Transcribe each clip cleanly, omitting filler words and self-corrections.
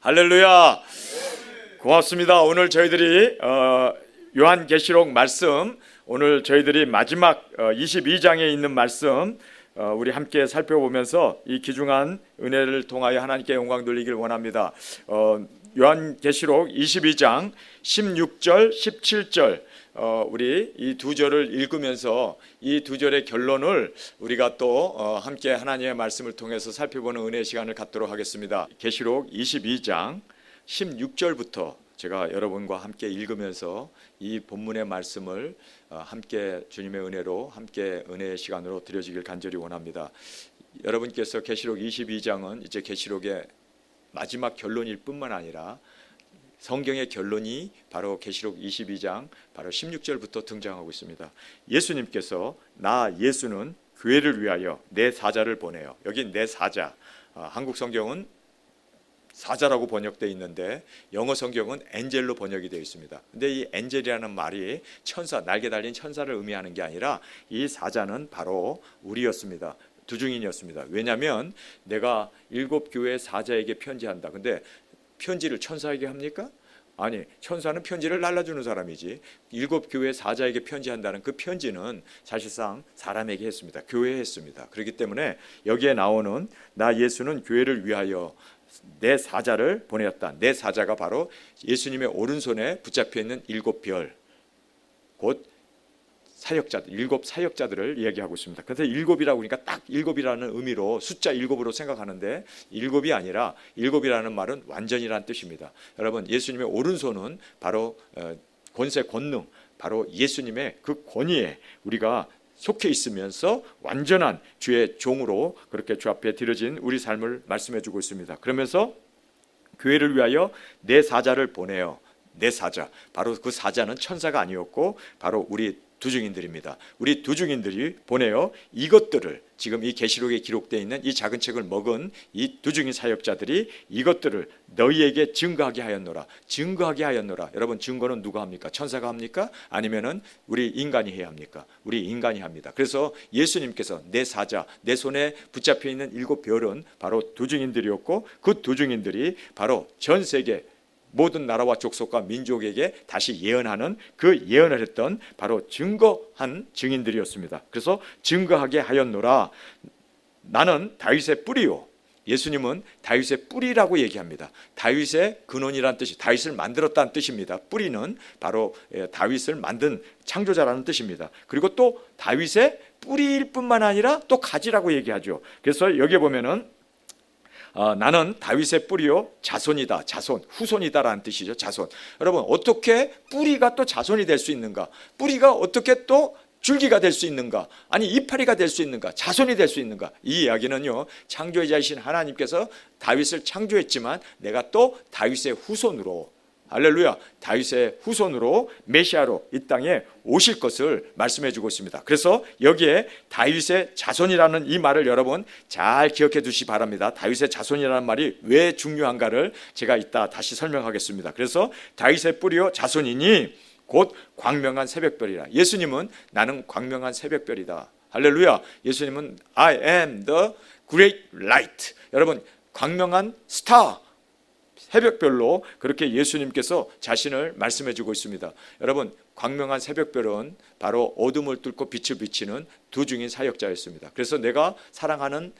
할렐루야. 고맙습니다. 오늘 저희들이 요한계시록 말씀, 오늘 저희들이 마지막 22장에 있는 말씀 우리 함께 살펴보면서 이 귀중한 은혜를 통하여 하나님께 영광 돌리기를 원합니다. 요한계시록 22장 16절 17절 우리 이 두 절을 읽으면서 이 두 절의 결론을 우리가 또 함께 하나님의 말씀을 통해서 살펴보는 은혜의 시간을 갖도록 하겠습니다. 계시록 22장 16절부터 제가 여러분과 함께 읽으면서 이 본문의 말씀을 함께 주님의 은혜로 함께 은혜의 시간으로 드려지길 간절히 원합니다. 여러분께서 계시록 22장은 이제 계시록의 마지막 결론일 뿐만 아니라 성경의 결론이 바로 계시록 22장 바로 16절부터 등장하고 있습니다. 예수님께서 나 예수는 교회를 위하여 내 사자를 보내요. 여기 내 사자, 한국 성경은 사자라고 번역되어 있는데 영어 성경은 엔젤로 번역이 되어 있습니다. 근데 이 엔젤이라는 말이 천사, 날개 달린 천사를 의미하는 게 아니라 이 사자는 바로 우리였습니다. 두중인이었습니다. 왜냐하면 내가 7교회 사자에게 편지한다. 근데 편지를 천사에게 합니까? 아니, 천사는 편지를 날라주는 사람이지 7교회 사자에게 편지한다는 그 편지는 사실상 사람에게 했습니다. 교회에 했습니다. 그렇기 때문에 여기에 나오는 나 예수는 교회를 위하여 내 사자를 보내었다. 내 사자가 바로 예수님의 오른손에 붙잡혀 있는 7별, 곧 사역자들, 7 사역자들을 이야기하고 있습니다. 그래서 7이라고 그러니까 딱 7이라는 의미로 숫자 7으로 생각하는데 7이 아니라 7이라는 말은 완전이라는 뜻입니다. 여러분, 예수님의 오른손은 바로 권세, 권능, 바로 예수님의 그 권위에 우리가 속해 있으면서 완전한 주의 종으로 그렇게 주 앞에 드려진 우리 삶을 말씀해 주고 있습니다. 그러면서 교회를 위하여 내 사자를 보내요. 내 사자, 바로 그 사자는 천사가 아니었고 바로 우리 두중인들입니다. 우리 두중인들이 보내요. 이것들을 지금 이 계시록에 기록되어 있는 이 작은 책을 먹은 이 두중인 사역자들이 이것들을 너희에게 증거하게 하였노라. 증거하게 하였노라. 여러분, 증거는 누가 합니까? 천사가 합니까? 아니면은 우리 인간이 해야 합니까? 우리 인간이 합니다. 그래서 예수님께서 내 사자, 내 손에 붙잡혀 있는 7별은 바로 두중인들이었고 그 두중인들이 바로 전 세계 모든 나라와 족속과 민족에게 다시 예언하는 그 예언을 했던 바로 증거한 증인들이었습니다. 그래서 증거하게 하였노라. 나는 다윗의 뿌리요. 예수님은 다윗의 뿌리라고 얘기합니다. 다윗의 근원이라는 뜻이 다윗을 만들었다는 뜻입니다. 뿌리는 바로 다윗을 만든 창조자라는 뜻입니다. 그리고 또 다윗의 뿌리일 뿐만 아니라 또 가지라고 얘기하죠. 그래서 여기에 보면은 나는 다윗의 뿌리요 자손이다. 자손, 후손이다라는 뜻이죠. 자손. 여러분, 어떻게 뿌리가 또 자손이 될 수 있는가? 뿌리가 어떻게 또 줄기가 될 수 있는가? 아니, 이파리가 될 수 있는가? 자손이 될 수 있는가? 이 이야기는요, 창조자이신 하나님께서 다윗을 창조했지만 내가 또 다윗의 후손으로, 할렐루야, 다윗의 후손으로 메시아로 이 땅에 오실 것을 말씀해 주고 있습니다. 그래서 여기에 다윗의 자손이라는 이 말을 여러분 잘 기억해 두시기 바랍니다. 다윗의 자손이라는 말이 왜 중요한가를 제가 이따 다시 설명하겠습니다. 그래서 다윗의 뿌리요 자손이니 곧 광명한 새벽별이라. 예수님은 나는 광명한 새벽별이다. 할렐루야. 예수님은 I am the great light. 여러분, 광명한 스타, 새벽별로 그렇게 예수님께서 자신을 말씀해 주고 있습니다. 여러분, 광명한 새벽별은 바로 어둠을 뚫고 빛을 비치는 두중인 사역자였습니다. 그래서 내가 사랑하는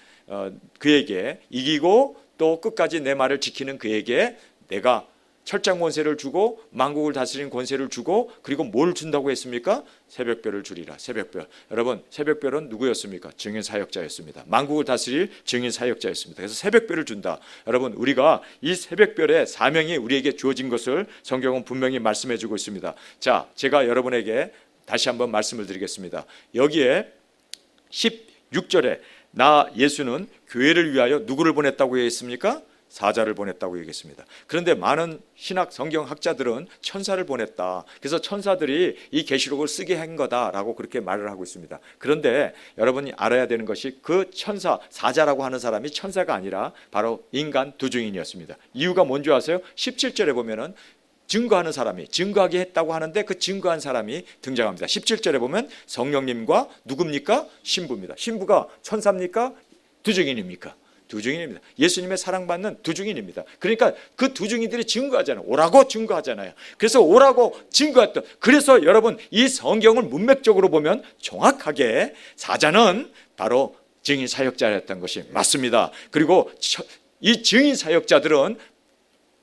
그에게, 이기고 또 끝까지 내 말을 지키는 그에게 내가 철장 권세를 주고 만국을 다스리는 권세를 주고, 그리고 뭘 준다고 했습니까? 새벽별을 주리라. 새벽별. 여러분, 새벽별은 누구였습니까? 증인 사역자였습니다. 만국을 다스릴 증인 사역자였습니다. 그래서 새벽별을 준다. 여러분, 우리가 이 새벽별의 사명이 우리에게 주어진 것을 성경은 분명히 말씀해 주고 있습니다. 자, 제가 여러분에게 다시 한번 말씀을 드리겠습니다. 여기에 16절에 나 예수는 교회를 위하여 누구를 보냈다고 했습니까? 사자를 보냈다고 얘기했습니다. 그런데 많은 신학 성경학자들은 천사를 보냈다. 그래서 천사들이 이 계시록을 쓰게 한 거다라고 그렇게 말을 하고 있습니다. 그런데 여러분이 알아야 되는 것이 그 천사, 사자라고 하는 사람이 천사가 아니라 바로 인간 두중인이었습니다. 이유가 뭔지 아세요? 17절에 보면은 증거하는 사람이 증거하게 했다고 하는데 그 증거한 사람이 등장합니다. 17절에 보면 성령님과 누굽니까? 신부입니다. 신부가 천사입니까? 두중인입니까? 두 증인입니다. 예수님의 사랑받는 두 증인입니다. 그러니까 그 두 증인들이 증거하잖아요. 오라고 증거하잖아요. 그래서 오라고 증거했던, 그래서 여러분 이 성경을 문맥적으로 보면 정확하게 사자는 바로 증인 사역자였던 것이 맞습니다. 그리고 이 증인 사역자들은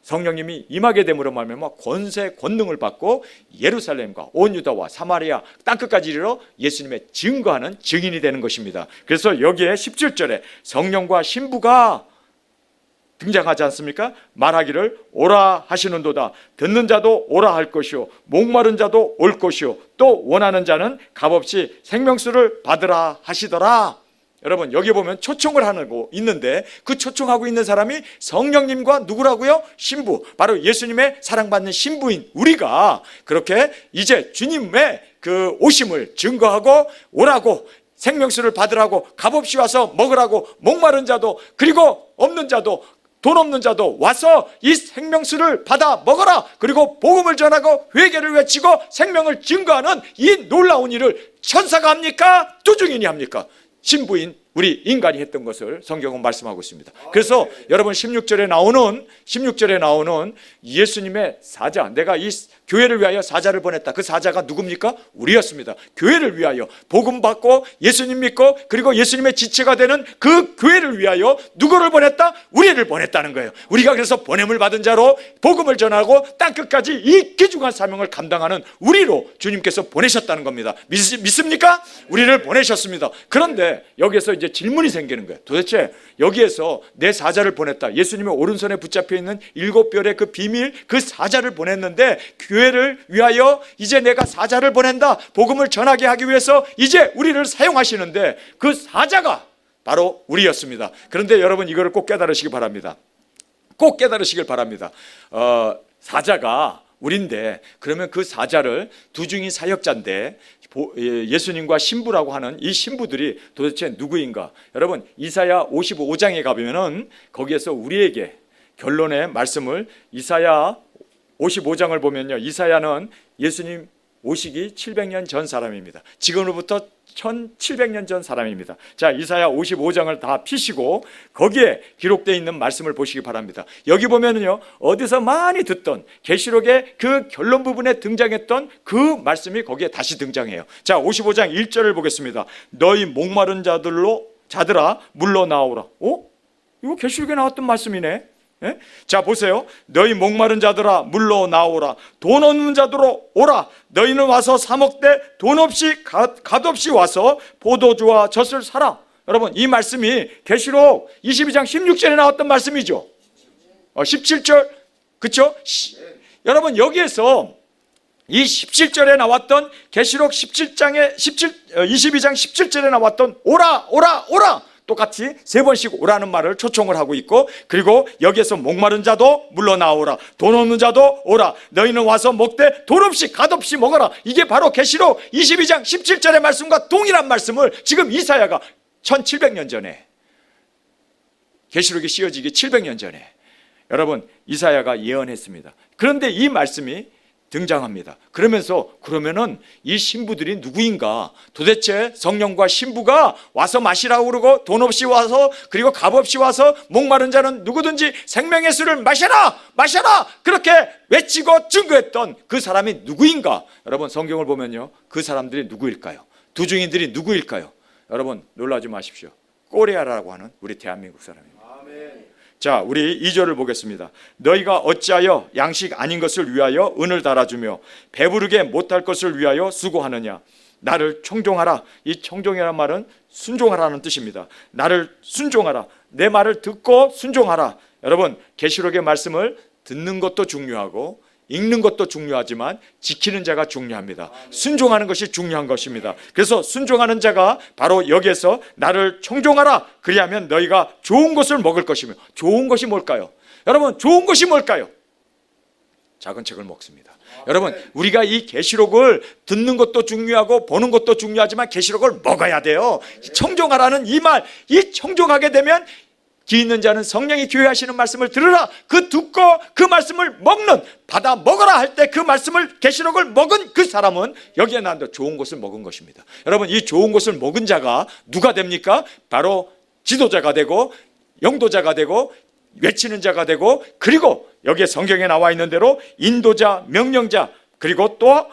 성령님이 임하게 됨으로 말미암아 권세 권능을 받고 예루살렘과 온 유다와 사마리아 땅끝까지 이르러 예수님의 증거하는 증인이 되는 것입니다. 그래서 여기에 17절에 성령과 신부가 등장하지 않습니까? 말하기를 오라 하시는도다. 듣는 자도 오라 할 것이요 목마른 자도 올 것이요 또 원하는 자는 값없이 생명수를 받으라 하시더라. 여러분 여기 보면 초청을 하고 있는데 그 초청하고 있는 사람이 성령님과 누구라고요? 신부, 바로 예수님의 사랑받는 신부인 우리가 그렇게 이제 주님의 그 오심을 증거하고 오라고, 생명수를 받으라고, 값없이 와서 먹으라고, 목마른 자도 그리고 없는 자도 돈 없는 자도 와서 이 생명수를 받아 먹어라, 그리고 복음을 전하고 회개를 외치고 생명을 증거하는 이 놀라운 일을 천사가 합니까? 두 증인이 합니까? 신부인 우리 인간이 했던 것을 성경은 말씀하고 있습니다. 그래서 여러분 16절에 나오는 예수님의 사자, 내가 이 교회를 위하여 사자를 보냈다. 그 사자가 누굽니까? 우리였습니다. 교회를 위하여 복음 받고 예수님 믿고 그리고 예수님의 지체가 되는 그 교회를 위하여 누구를 보냈다? 우리를 보냈다는 거예요. 우리가 그래서 보냄을 받은 자로 복음을 전하고 땅끝까지 이 귀중한 사명을 감당하는 우리로 주님께서 보내셨다는 겁니다. 믿습니까? 우리를 보내셨습니다. 그런데 여기에서 이제 질문이 생기는 거예요. 도대체 여기에서 내 사자를 보냈다, 예수님의 오른손에 붙잡혀 있는 7별의 그 비밀, 그 사자를 보냈는데 교회를 위하여 이제 내가 사자를 보낸다, 복음을 전하게 하기 위해서 이제 우리를 사용하시는데 그 사자가 바로 우리였습니다. 그런데 여러분 이거를 꼭 깨달으시기 바랍니다. 꼭 깨달으시길 바랍니다. 사자가 우리인데 그러면 그 사자를 두 증인 사역자인데 예수님과 신부라고 하는 이 신부들이 도대체 누구인가? 여러분 이사야 55장에 가보면은 거기에서 우리에게 결론의 말씀을, 이사야 55장을 보면요, 이사야는 예수님 오시기 700년 전 사람입니다. 지금으로부터 1700년 전 사람입니다. 자, 이사야 55장을 다 피시고 거기에 기록되어 있는 말씀을 보시기 바랍니다. 여기 보면은요, 어디서 많이 듣던 계시록의 그 결론 부분에 등장했던 그 말씀이 거기에 다시 등장해요. 자, 55장 1절을 보겠습니다. 너희 목마른 자들아 물러 나오라. 이거 계시록에 나왔던 말씀이네. 예? 자 보세요. 너희 목마른 자들아 물러 나오라. 돈 없는 자들아 오라. 너희는 와서 사 먹되 돈 없이 값없이 와서 포도주와 젖을 사라. 여러분 이 말씀이 계시록 22장 16절에 나왔던 말씀이죠. 17절 그렇죠? 여러분 여기에서 이 17절에 나왔던 계시록 22장 17절에 나왔던 오라 오라 오라, 똑같이 세 번씩 오라는 말을 초청을 하고 있고, 그리고 여기에서 목마른 자도 물러나오라, 돈 없는 자도 오라, 너희는 와서 먹되 돈 없이 값없이 먹어라. 이게 바로 계시록 22장 17절의 말씀과 동일한 말씀을 지금 이사야가 1700년 전에, 계시록이 씌어지기 700년 전에 여러분 이사야가 예언했습니다. 그런데 이 말씀이 등장합니다. 그러면은 이 신부들이 누구인가? 도대체 성령과 신부가 와서 마시라고 그러고 돈 없이 와서 그리고 값없이 와서 목마른 자는 누구든지 생명의 술을 마셔라 마셔라 그렇게 외치고 증거했던 그 사람이 누구인가? 여러분 성경을 보면요, 그 사람들이 누구일까요? 두 증인들이 누구일까요? 여러분 놀라지 마십시오. 꼬레아라고 하는 우리 대한민국 사람입니다. 자, 우리 2절을 보겠습니다. 너희가 어찌하여 양식 아닌 것을 위하여 은을 달아주며 배부르게 못할 것을 위하여 수고하느냐? 나를 청종하라. 이 청종이라는 말은 순종하라는 뜻입니다. 나를 순종하라. 내 말을 듣고 순종하라. 여러분 계시록의 말씀을 듣는 것도 중요하고 읽는 것도 중요하지만 지키는 자가 중요합니다. 순종하는 것이 중요한 것입니다. 그래서 순종하는 자가 바로 여기에서 나를 청종하라. 그리하면 너희가 좋은 것을 먹을 것이며, 좋은 것이 뭘까요? 여러분 좋은 것이 뭘까요? 작은 책을 먹습니다. 여러분 우리가 이 계시록을 듣는 것도 중요하고 보는 것도 중요하지만 계시록을 먹어야 돼요. 청종하라는 이 말, 이 청종하게 되면 기 있는 자는 성령이 교회하시는 말씀을 들으라. 그 듣고 그 말씀을 먹는, 받아 먹어라 할 때 그 말씀을 계시록을 먹은 그 사람은 여기에 나온다 좋은 것을 먹은 것입니다. 여러분 이 좋은 것을 먹은 자가 누가 됩니까? 바로 지도자가 되고 영도자가 되고 외치는 자가 되고, 그리고 여기에 성경에 나와 있는 대로 인도자, 명령자, 그리고 또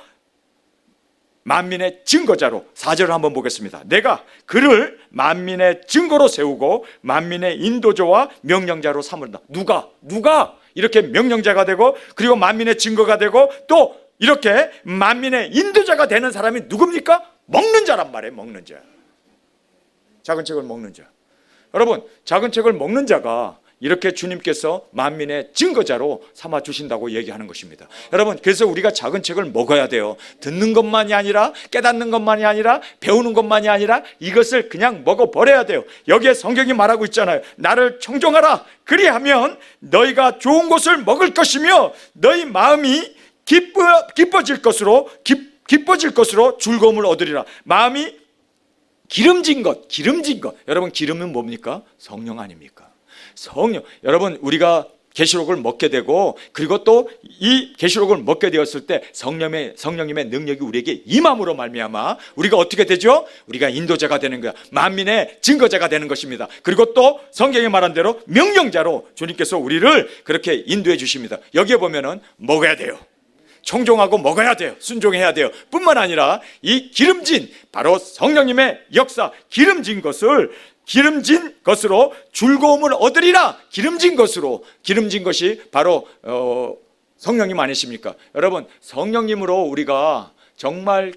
만민의 증거자로, 4절을 한번 보겠습니다. 내가 그를 만민의 증거로 세우고 만민의 인도자와 명령자로 삼는다. 누가 이렇게 명령자가 되고, 그리고 만민의 증거가 되고, 또 이렇게 만민의 인도자가 되는 사람이 누굽니까? 먹는 자란 말이에요. 먹는 자. 작은 책을 먹는 자. 여러분, 작은 책을 먹는 자가 이렇게 주님께서 만민의 증거자로 삼아 주신다고 얘기하는 것입니다. 여러분, 그래서 우리가 작은 책을 먹어야 돼요. 듣는 것만이 아니라, 깨닫는 것만이 아니라, 배우는 것만이 아니라 이것을 그냥 먹어버려야 돼요. 여기에 성경이 말하고 있잖아요. 나를 청종하라. 그리하면 너희가 좋은 것을 먹을 것이며 너희 마음이 기뻐질 것으로 즐거움을 얻으리라. 마음이 기름진 것. 여러분, 기름은 뭡니까? 성령 아닙니까? 성령. 여러분, 우리가 계시록을 먹게 되고, 그리고 또 이 계시록을 먹게 되었을 때 성령님의 능력이 우리에게 임함으로 말미암아 우리가 어떻게 되죠? 우리가 인도자가 되는 거야. 만민의 증거자가 되는 것입니다. 그리고 또 성경에 말한 대로 명령자로 주님께서 우리를 그렇게 인도해 주십니다. 여기에 보면은 먹어야 돼요. 청종하고 먹어야 돼요. 순종해야 돼요. 뿐만 아니라 이 기름진, 바로 성령님의 역사, 기름진 것으로 즐거움을 얻으리라. 기름진 것이 바로 성령님 아니십니까? 여러분, 성령님으로 우리가 정말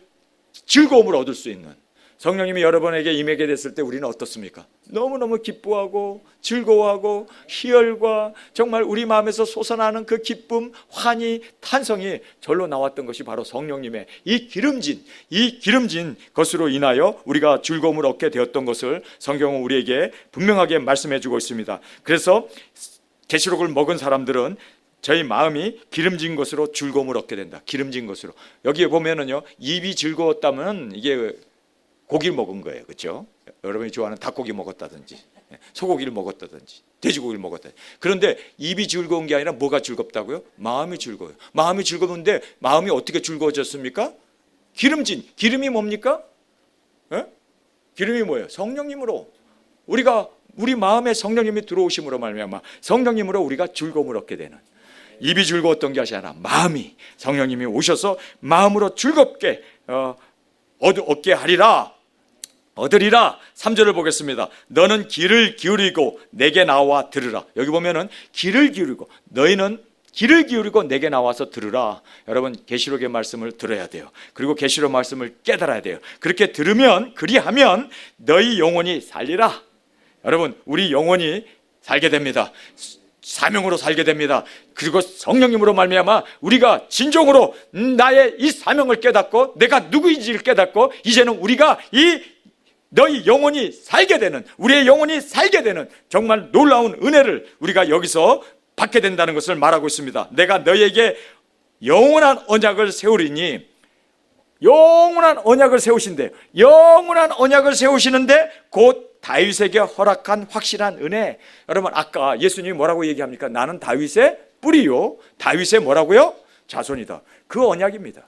즐거움을 얻을 수 있는, 성령님이 여러분에게 임하게 됐을 때 우리는 어떻습니까? 너무너무 기뻐하고 즐거워하고 희열과 정말 우리 마음에서 솟아나는 그 기쁨, 환희, 탄성이 절로 나왔던 것이 바로 성령님의 이 기름진 것으로 인하여 우리가 즐거움을 얻게 되었던 것을 성경은 우리에게 분명하게 말씀해 주고 있습니다. 그래서 계시록을 먹은 사람들은 저희 마음이 기름진 것으로 즐거움을 얻게 된다. 기름진 것으로. 여기에 보면은요, 입이 즐거웠다면 이게 고기를 먹은 거예요. 그렇죠? 여러분이 좋아하는 닭고기 먹었다든지, 소고기를 먹었다든지, 돼지고기를 먹었다든지. 그런데 입이 즐거운 게 아니라 뭐가 즐겁다고요? 마음이 즐거워요. 마음이 즐거운데 마음이 어떻게 즐거워졌습니까? 기름이 뭡니까? 기름이 뭐예요? 성령님으로. 우리 마음에 성령님이 들어오심으로 말미암아 성령님으로 우리가 즐거움을 얻게 되는, 입이 즐거웠던 것이 아니라 마음이, 성령님이 오셔서 마음으로 즐겁게 얻게 하리라. 얻으리라. 3절을 보겠습니다. 너는 귀를 기울이고 내게 나와 들으라. 여기 보면은 귀를 기울이고, 너희는 귀를 기울이고 내게 나와서 들으라. 여러분, 계시록의 말씀을 들어야 돼요. 그리고 계시록 말씀을 깨달아야 돼요. 그렇게 그리하면 너희 영혼이 살리라. 여러분, 우리 영혼이 살게 됩니다. 사명으로 살게 됩니다. 그리고 성령님으로 말미암아 우리가 진정으로 나의 이 사명을 깨닫고 내가 누구인지를 깨닫고, 이제는 우리가 너희 영혼이 살게 되는, 우리의 영혼이 살게 되는 정말 놀라운 은혜를 우리가 여기서 받게 된다는 것을 말하고 있습니다. 내가 너희에게 영원한 언약을 세우리니, 영원한 언약을 세우신대요. 영원한 언약을 세우시는데 곧 다윗에게 허락한 확실한 은혜. 여러분, 아까 예수님이 뭐라고 얘기합니까? 나는 다윗의 뿌리요, 다윗의 뭐라고요? 자손이다. 그 언약입니다.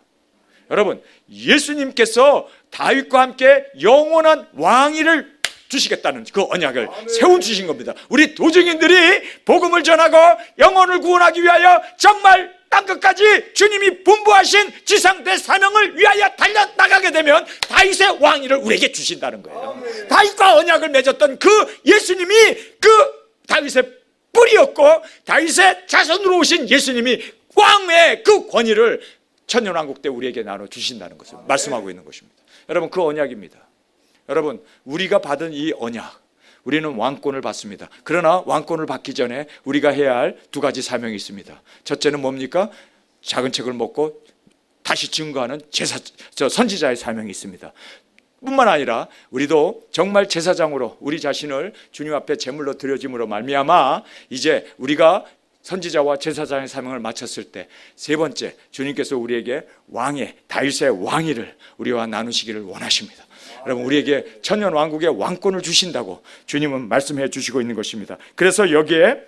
여러분, 예수님께서 다윗과 함께 영원한 왕위를 주시겠다는 그 언약을 세워주신 겁니다. 우리 도증인들이 복음을 전하고 영혼을 구원하기 위하여 정말 땅끝까지 주님이 분부하신 지상 대사명을 위하여 달려나가게 되면 다윗의 왕위를 우리에게 주신다는 거예요. 다윗과 언약을 맺었던 그 예수님이 그 다윗의 뿌리였고, 다윗의 자손으로 오신 예수님이 왕의 그 권위를 천년왕국 때 우리에게 나눠주신다는 것을 말씀하고 있는 것입니다. 여러분, 그 언약입니다. 여러분, 우리가 받은 이 언약, 우리는 왕권을 받습니다. 그러나 왕권을 받기 전에 우리가 해야 할 두 가지 사명이 있습니다. 첫째는 뭡니까? 작은 책을 먹고 다시 증거하는 선지자의 사명이 있습니다. 뿐만 아니라 우리도 정말 제사장으로 우리 자신을 주님 앞에 제물로 드려짐으로 말미암아 이제 우리가 선지자와 제사장의 사명을 마쳤을 때, 세 번째, 주님께서 우리에게 다윗의 왕위를 우리와 나누시기를 원하십니다. 여러분, 우리에게 천년 왕국의 왕권을 주신다고 주님은 말씀해 주시고 있는 것입니다. 그래서 여기에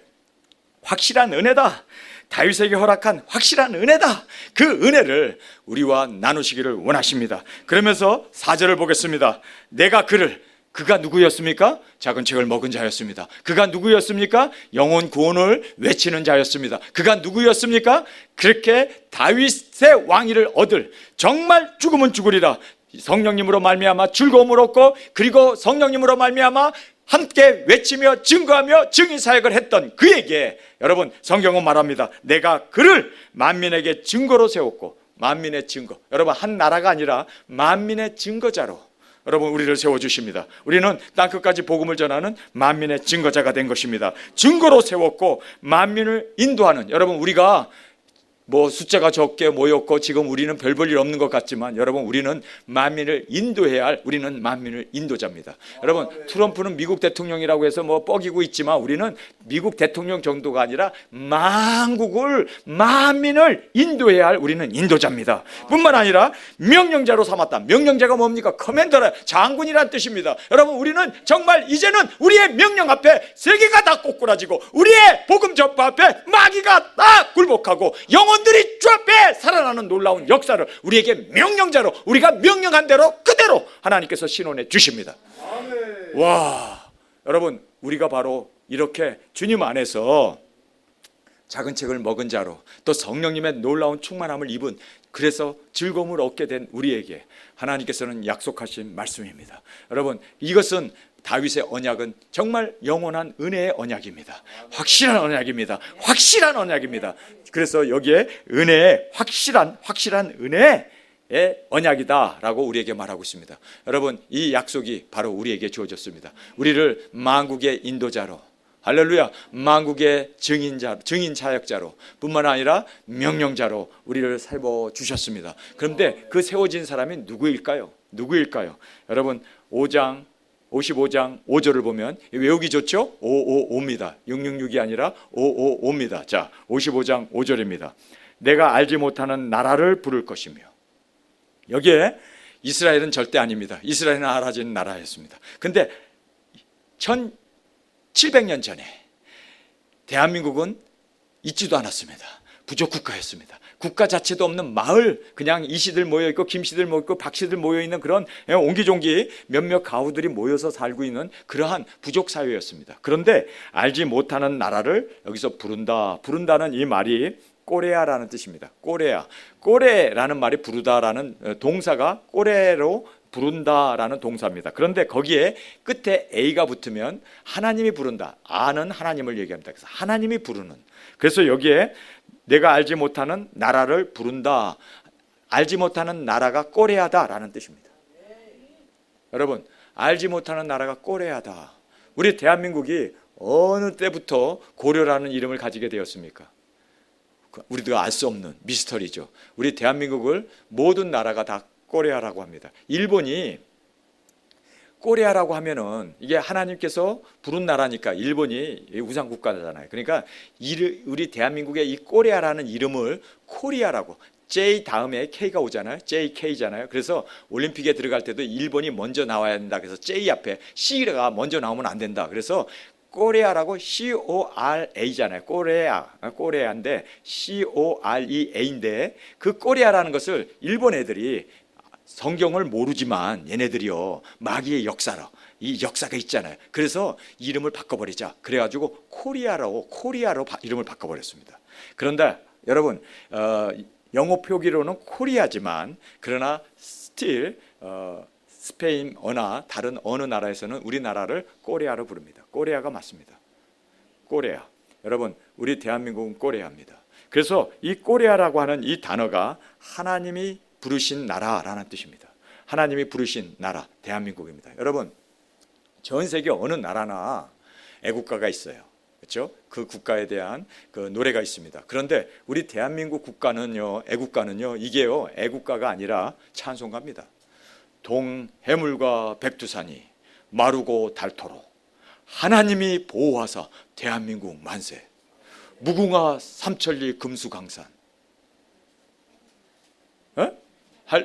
확실한 은혜다, 다윗에게 허락한 확실한 은혜다, 그 은혜를 우리와 나누시기를 원하십니다. 그러면서 4절을 보겠습니다. 내가 그를, 그가 누구였습니까? 작은 책을 먹은 자였습니다. 그가 누구였습니까? 영혼 구원을 외치는 자였습니다. 그가 누구였습니까? 그렇게 다윗의 왕위를 얻을, 정말 죽으면 죽으리라, 성령님으로 말미암아 즐거움을 얻고, 그리고 성령님으로 말미암아 함께 외치며 증거하며 증인 사역을 했던 그에게, 여러분 성경은 말합니다. 내가 그를 만민에게 증거로 세웠고, 만민의 증거, 여러분 한 나라가 아니라 만민의 증거자로 여러분 우리를 세워주십니다. 우리는 땅끝까지 복음을 전하는 만민의 증거자가 된 것입니다. 증거로 세웠고 만민을 인도하는, 여러분 우리가 뭐 숫자가 적게 모였고 지금 우리는 별 볼 일 없는 것 같지만, 여러분 우리는 만민을 인도해야 할, 우리는 만민을 인도자입니다. 여러분 트럼프는 미국 대통령이라고 해서 뭐 뻐기고 있지만, 우리는 미국 대통령 정도가 아니라 만국을, 만민을 인도해야 할 우리는 인도자입니다. 뿐만 아니라 명령자로 삼았다. 명령자가 뭡니까? 커맨더라, 장군이란 뜻입니다. 여러분 우리는 정말 이제는 우리의 명령 앞에 세계가 다 꼬꾸라지고, 우리의 복음 전파 앞에 마귀가 다 굴복하고, 영혼들이 주 앞에 살아나는 놀라운 역사를 우리에게 명령자로, 우리가 명령한 대로 그대로 하나님께서 신원해 주십니다. 와, 여러분 우리가 바로 이렇게 주님 안에서 작은 책을 먹은 자로, 또 성령님의 놀라운 충만함을 입은, 그래서 즐거움을 얻게 된 우리에게 하나님께서는 약속하신 말씀입니다. 여러분 이것은 다윗의 언약은 정말 영원한 은혜의 언약입니다. 확실한 언약입니다. 확실한 언약입니다. 그래서 여기에 은혜의 확실한 은혜의 언약이다라고 우리에게 말하고 있습니다. 여러분 이 약속이 바로 우리에게 주어졌습니다. 우리를 만국의 인도자로, 할렐루야, 만국의 증인 사역자로 뿐만 아니라 명령자로 우리를 세워 주셨습니다. 그런데 그 세워진 사람이 누구일까요? 여러분 55장 5절을 보면 외우기 좋죠? 555입니다. 666이 아니라 555입니다. 자, 55장 5절입니다. 내가 알지 못하는 나라를 부를 것이며, 여기에 이스라엘은 절대 아닙니다. 이스라엘은 알아진 나라였습니다. 근데 1700년 전에 대한민국은 있지도 않았습니다. 부족 국가였습니다. 국가 자체도 없는 마을, 그냥 이씨들 모여있고 김씨들 모여있고 박씨들 모여있는 그런 옹기종기 몇몇 가우들이 모여서 살고 있는 그러한 부족 사회였습니다. 그런데 알지 못하는 나라를 여기서 부른다는 이 말이 꼬레아라는 뜻입니다. 꼬레라는 말이 부르다라는 동사가 꼬레로 부른다라는 동사입니다. 그런데 거기에 끝에 A가 붙으면 하나님이 부른다, 아는 하나님을 얘기합니다. 그래서 하나님이 부르는, 그래서 여기에 내가 알지 못하는 나라를 부른다, 알지 못하는 나라가 꼬레아다라는 뜻입니다. 여러분 알지 못하는 나라가 꼬레아다. 우리 대한민국이 어느 때부터 고려라는 이름을 가지게 되었습니까? 우리도 알 수 없는 미스터리죠. 우리 대한민국을 모든 나라가 다 꼬레아라고 합니다. 일본이 꼬레아라고 하면은 이게 하나님께서 부른 나라니까, 일본이 우상 국가잖아요. 그러니까 우리 대한민국의 이 꼬레아라는 이름을 코리아라고, J 다음에 K가 오잖아요. JK잖아요. 그래서 올림픽에 들어갈 때도 일본이 먼저 나와야 된다. 그래서 J 앞에 C가 먼저 나오면 안 된다. 그래서 꼬레아라고 CORA잖아요. 꼬레아인데 COREA인데, 그 꼬레아라는 것을 일본 애들이 성경을 모르지만 얘네들이요, 마귀의 역사로, 이 역사가 있잖아요. 그래서 이름을 바꿔버리자. 그래가지고 코리아로 이름을 바꿔버렸습니다. 그런데 여러분 영어 표기로는 코리아지만, 그러나 스틸 스페인어나 다른 어느 나라에서는 우리나라를 꼬레아로 부릅니다. 꼬레아가 맞습니다. 꼬레아. 여러분 우리 대한민국은 꼬레아입니다. 그래서 이 꼬레아라고 하는 이 단어가 하나님이 부르신 나라라는 뜻입니다. 하나님이 부르신 나라, 대한민국입니다. 여러분 전 세계 어느 나라나 애국가가 있어요. 그렇죠? 그 국가에 대한 그 노래가 있습니다. 그런데 우리 대한민국 국가는요, 애국가는요, 이게요 애국가가 아니라 찬송가입니다. 동해물과 백두산이 마르고 닳도록 하나님이 보호하사 대한민국 만세. 무궁화 삼천리 금수강산,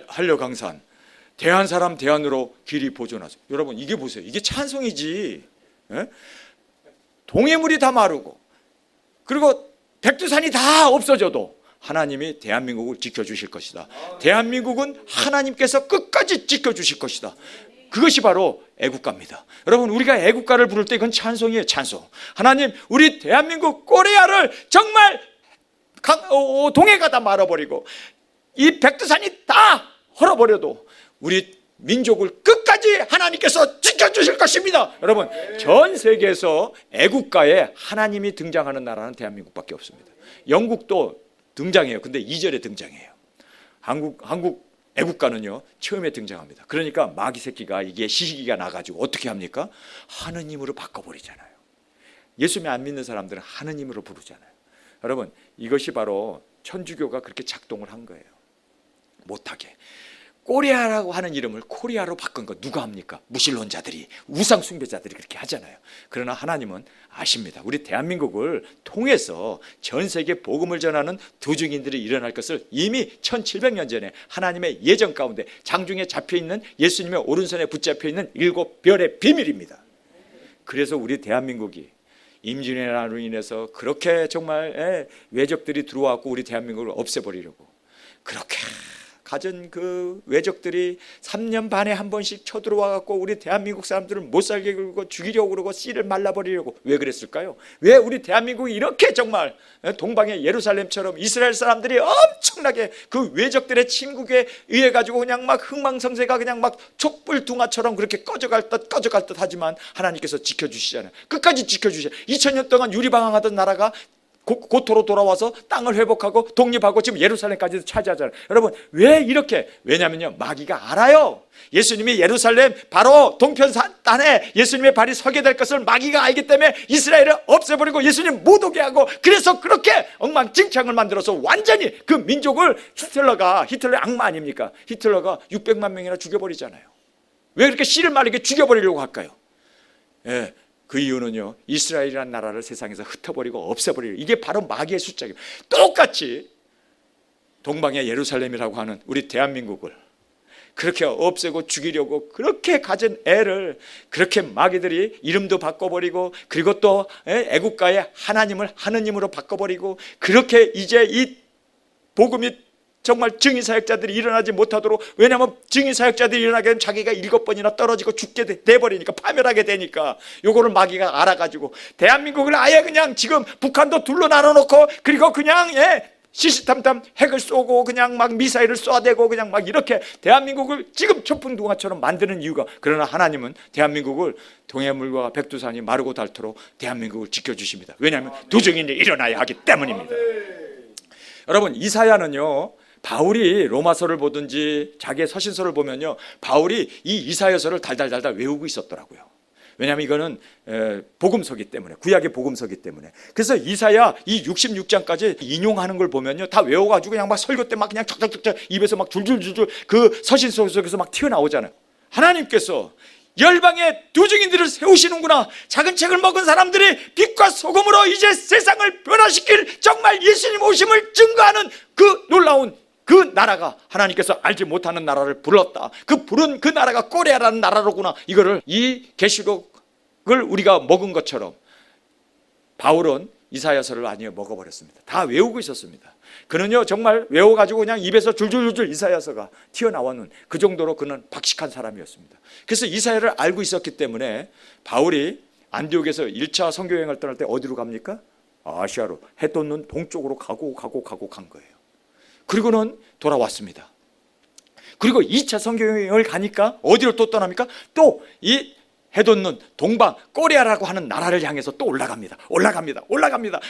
한려강산, 대한 사람 대한으로 길이 보존하소. 여러분 이게 보세요. 이게 찬송이지. 동해물이 다 마르고 그리고 백두산이 다 없어져도 하나님이 대한민국을 지켜주실 것이다. 대한민국은 하나님께서 끝까지 지켜주실 것이다. 그것이 바로 애국가입니다. 여러분, 우리가 애국가를 부를 때 이건 찬송이에요. 찬송. 하나님, 우리 대한민국 코리아를 정말 동해가 다 말아버리고 이 백두산이 다 헐어버려도 우리 민족을 끝까지 하나님께서 지켜주실 것입니다. 여러분, 전 세계에서 애국가에 하나님이 등장하는 나라는 대한민국밖에 없습니다. 영국도 등장해요. 근데 2절에 등장해요. 한국 애국가는요 처음에 등장합니다. 그러니까 마귀 새끼가 이게 시기가 나가지고 어떻게 합니까? 하느님으로 바꿔버리잖아요. 예수님 안 믿는 사람들은 하느님으로 부르잖아요. 여러분, 이것이 바로 천주교가 그렇게 작동을 한 거예요. 못하게. 코리아라고 하는 이름을 코리아로 바꾼 거 누가 합니까? 무신론자들이, 우상 숭배자들이 그렇게 하잖아요. 그러나 하나님은 아십니다. 우리 대한민국을 통해서 전 세계 복음을 전하는 도중인들이 일어날 것을 이미 1700년 전에 하나님의 예정 가운데 장중에 잡혀있는 예수님의 오른손에 붙잡혀 있는 7별의 비밀입니다. 그래서 우리 대한민국이 임진왜란으로 인해서 그렇게 정말 외적들이 들어와서 우리 대한민국을 없애버리려고 그렇게 가진 그 외적들이 3년 반에 한 번씩 쳐들어와 갖고 우리 대한민국 사람들을 못 살게 굴고 죽이려고 그러고 씨를 말라버리려고 왜 그랬을까요? 왜 우리 대한민국이 이렇게 정말 동방의 예루살렘처럼 이스라엘 사람들이 엄청나게 그 외적들의 침국에 의해 가지고 그냥 막 흥망성쇠가 그냥 막 촛불둥아처럼 그렇게 꺼져갈 듯 하지만 하나님께서 지켜주시잖아요. 끝까지 지켜주시잖아요. 2000년 동안 유리방황하던 나라가 고토로 돌아와서 땅을 회복하고 독립하고 지금 예루살렘까지도 차지하잖아요. 여러분, 왜 이렇게? 왜냐면요, 마귀가 알아요. 예수님이 예루살렘 바로 동편산단에 예수님의 발이 서게 될 것을 마귀가 알기 때문에 이스라엘을 없애버리고 예수님 못 오게 하고, 그래서 그렇게 엉망진창을 만들어서 완전히 그 민족을 히틀러의 악마 아닙니까? 히틀러가 600만 명이나 죽여버리잖아요. 왜 그렇게 씨를 마르게 죽여버리려고 할까요? 예. 그 이유는요, 이스라엘이라는 나라를 세상에서 흩어버리고 없애버리고, 이게 바로 마귀의 숫자예요. 똑같이 동방의 예루살렘이라고 하는 우리 대한민국을 그렇게 없애고 죽이려고 그렇게 가진 애를 그렇게 마귀들이 이름도 바꿔버리고, 그리고 또 애국가의 하나님을 하느님으로 바꿔버리고, 그렇게 이제 이 복음이 정말 증인사역자들이 일어나지 못하도록, 왜냐하면 증인사역자들이 일어나게 되면 자기가 7번이나 떨어지고 죽게 돼버리니까, 파멸하게 되니까 요거를 마귀가 알아가지고 대한민국을 아예 그냥 지금 북한도 둘로 나눠놓고, 그리고 그냥 시시탐탐 핵을 쏘고 그냥 막 미사일을 쏘아대고 그냥 막 이렇게 대한민국을 지금 촛불동화처럼 만드는 이유가, 그러나 하나님은 대한민국을 동해물과 백두산이 마르고 닳도록 대한민국을 지켜주십니다. 왜냐하면 도중인이 일어나야 하기 때문입니다. 여러분, 이사야는요, 바울이 로마서를 보든지 자기의 서신서를 보면요, 바울이 이 이사야서를 달달달달 외우고 있었더라고요. 왜냐하면 이거는 복음서기 때문에, 구약의 복음서기 때문에. 그래서 이사야 이 66장까지 인용하는 걸 보면요, 다 외워가지고 그냥 막 설교 때 막 그냥 쫙쫙쫙 입에서 막 줄줄줄줄 그 서신서 속에서 막 튀어나오잖아요. 하나님께서 열방의 도중인들을 세우시는구나. 작은 책을 먹은 사람들이 빛과 소금으로 이제 세상을 변화시킬 정말 예수님 오심을 증거하는 그 놀라운 그 나라가, 하나님께서 알지 못하는 나라를 불렀다. 그 부른 그 나라가 코리아라는 나라로구나. 이거를, 이 계시록을 우리가 먹은 것처럼 바울은 이사야서를 아니요 먹어버렸습니다. 다 외우고 있었습니다. 그는요 정말 외워가지고 그냥 입에서 줄줄줄줄 이사야서가 튀어나오는 그 정도로 그는 박식한 사람이었습니다. 그래서 이사야를 알고 있었기 때문에 바울이 안디옥에서 1차 선교여행을 떠날 때 어디로 갑니까? 아시아로, 해 돋는 동쪽으로 가고 간 거예요. 그리고는 돌아왔습니다. 그리고 2차 선교여행을 가니까 어디로 또 떠납니까? 또 이 해 돋는 동방 코리아라고 하는 나라를 향해서 또 올라갑니다.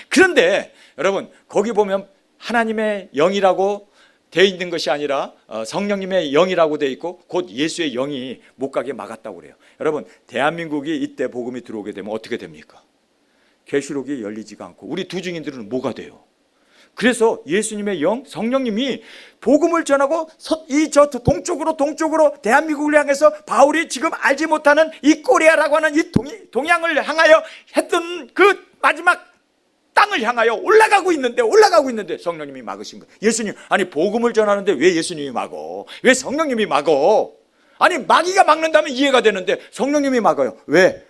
그런데 여러분, 거기 보면 하나님의 영이라고 되어 있는 것이 아니라 성령님의 영이라고 되어 있고, 곧 예수의 영이 못 가게 막았다고 그래요. 여러분, 대한민국이 이때 복음이 들어오게 되면 어떻게 됩니까? 계시록이 열리지가 않고 우리 두중인들은 뭐가 돼요? 그래서 예수님의 영, 성령님이 복음을 전하고 저 동쪽으로 대한민국을 향해서 바울이 지금 알지 못하는 이 코리아라고 하는 이 동양을 향하여 했던 그 마지막 땅을 향하여 올라가고 있는데 성령님이 막으신 거예요. 예수님, 아니 복음을 전하는데 왜 예수님이 막어? 왜 성령님이 막어? 아니 마귀가 막는다면 이해가 되는데 성령님이 막아요. 왜?